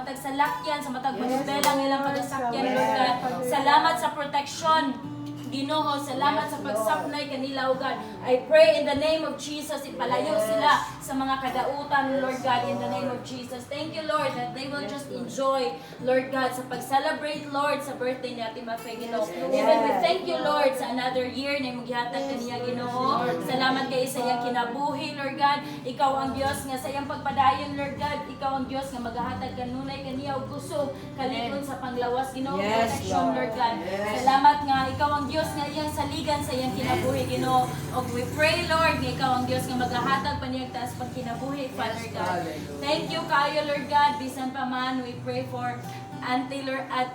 matag salakyan, sa matag manubela ng ilang pagsakyan, Lord God. Salamat sa protection, Ginoo, salamat sa pagsapnay kanila, O God. I pray in the name of Jesus, ipalayo sila sa mga kadautan, Lord God, in the name of Jesus. Thank you, Lord, that they will just enjoy, Lord God, sa pag-celebrate, Lord, sa birthday ni Ate Mafay, Ginoo. Even we thank you, Lord, sa another year na maghihatag kaniya, Ginoo. Salamat kayo sa iyang kinabuhi, Lord God. Ikaw ang Diyos nga sa iyang pagpadayon, Lord God. Ikaw ang Diyos nga maghahatag kanunay kaniya og kusog, kalikon sa panglawas, Ginoo, protection, Lord God. Salamat nga ikaw ang Diyos nga iyang saligan sa iyang kinabuhi, Ginoo. Og we pray, Lord, nga ikaw ang Diyos nga maghahatag pa niyang taas pag kinabuhi, Father God. Thank you kayo, Lord God. Bisan pa man, we pray for Auntie Lord at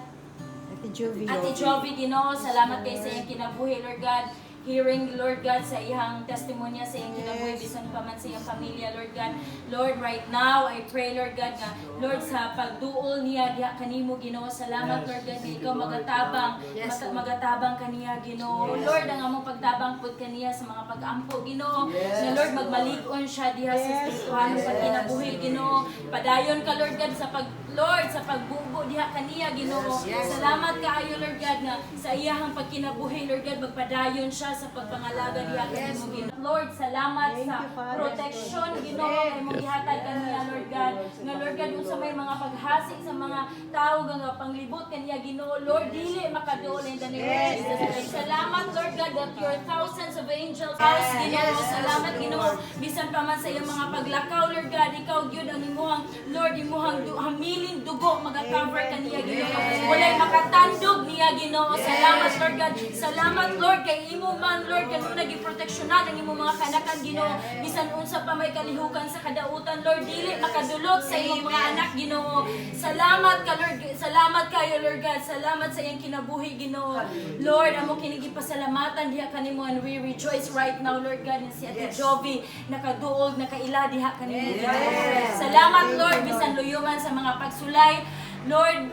Ate Jovi, Ginoo. Salamat kayo sa iyang kinabuhi, Lord God. Hearing, Lord God, sa iyang testimonya, sa iyang kinabuhi, bisan pa man sa iyang pamilya, Lord God. Lord, right now, I pray, Lord God, nga, Lord, sa pagduol niya, diha kanimo, Ginoo. Salamat, Lord God, nga ikaw magatabang, magatabang kaniya, Ginoo. Lord, ang among pagtabang pud kaniya sa mga pag-ampo, Ginoo. Na Lord, magmalig-on siya diha sa espirituhanong pagkinabuhi, Ginoo. Padayon ka, Lord God, sa Lord, sa pagbubo diha kaniya, Ginoo. Salamat kaayo, Lord God, nga sa iyahang pagkinabuhi, Lord God, magpadayon siya sa pagpangalaga diha kanimo, Ginoo. Lord, salamat sa protection, Ginoo, kay mong gihatag kaniya, Lord God. Nga Lord God, unsa may mga paghasik sa mga tao nga panglibot kaniya, Ginoo. Lord, dili makaduol in the name of Jesus Christ. Salamat, Lord God, that your thousands of angels house, Ginoo. Salamat, Ginoo. Bisan pa man sa iyong mga paglakaw, Lord God, ikaw gyud ang imuhang Lord, imuhang hamiling dugo maga-cover kaniya, Ginoo. Walay makatandog niya, Ginoo. Salamat, Lord God. Salamat, Lord, kay imo man, Lord, kanuna giproteksyonan ang imong mga kanakan, Ginoo. Bisan unsa pa may kalihukan sa kadautan, Lord, dili makadulot sa imong mga anak, Ginoo. Salamat ka, Lord. Salamat kayo, Lord God. Salamat sa iyang kinabuhi, Ginoo. Lord, amo kinigi pasalamatan diha kanimo, and we rejoice right now, Lord God, na si Ate Jovi nakaduog, nakaila diha kanimo, Ginoo. Salamat, Lord, bisan luyuman sa mga pagsulay. Lord,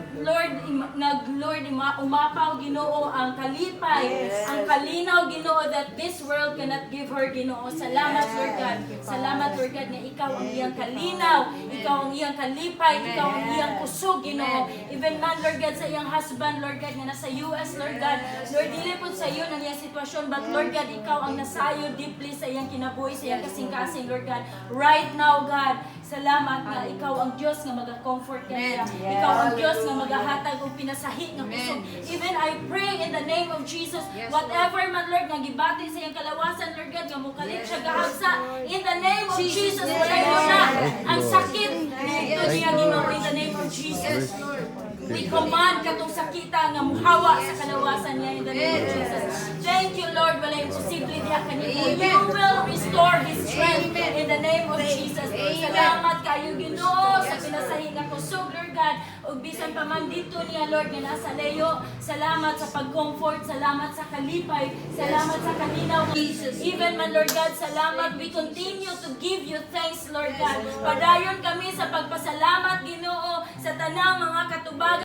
umapaw, Ginoo, ang kalipay, ang kalinaw, Ginoo, that this world cannot give her, Ginoo. Salamat, Lord God. Salamat, Lord God, na ikaw ang iyang kalinaw, ikaw ang iyang kalipay, ikaw ang iyang kusog, Ginoo. Even man, Lord God, sa iyang husband, Lord God, na nasa US, Lord God. Lord, dili po sa iyo ang iyang sitwasyon, but Lord God, ikaw ang nasayo deeply sa iyang kinabuhi, sa iyang kasing-kasing, Lord God. Right now, God, salamat na ikaw ang Diyos nga mag-comfort kaniya. Ikaw ang Diyos nga maghahatag og pinasahi nga kusog. Even I pray in the name of Jesus, whatever man, Lord, nga gibati sa iyang kalawasan, Lord God, nga mukalit siya gahagsa, in the name of Jesus, walay mo na ang sakit dito niya, Ginoo, in the name of Jesus. We command katong sakita nga muhawa sa kalawasan niya in the name of Jesus. Thank you, Lord. Wala imposible diha kanimo. You will restore his strength in the name of Jesus. Salamat kayo, Ginoo, sa pinasahi nga kusog, Lord God. Ug bisan pa man dito niya, Lord, nga nasa layo. Salamat sa pag-comfort, salamat sa kalipay, salamat sa kalinaw. Even man, Lord God, salamat. We continue to give you thanks, Lord God. Padayon kami sa pagpasalamat, Ginoo, sa tanang mga katubag